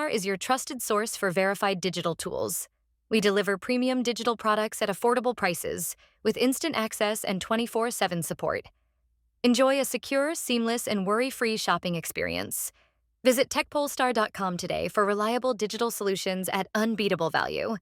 Techpolestar is your trusted source for verified digital tools. We deliver premium digital products at affordable prices, with instant access and 24/7 support. Enjoy a secure, seamless, and worry-free shopping experience. Visit techpolestar.com today for reliable digital solutions at unbeatable value.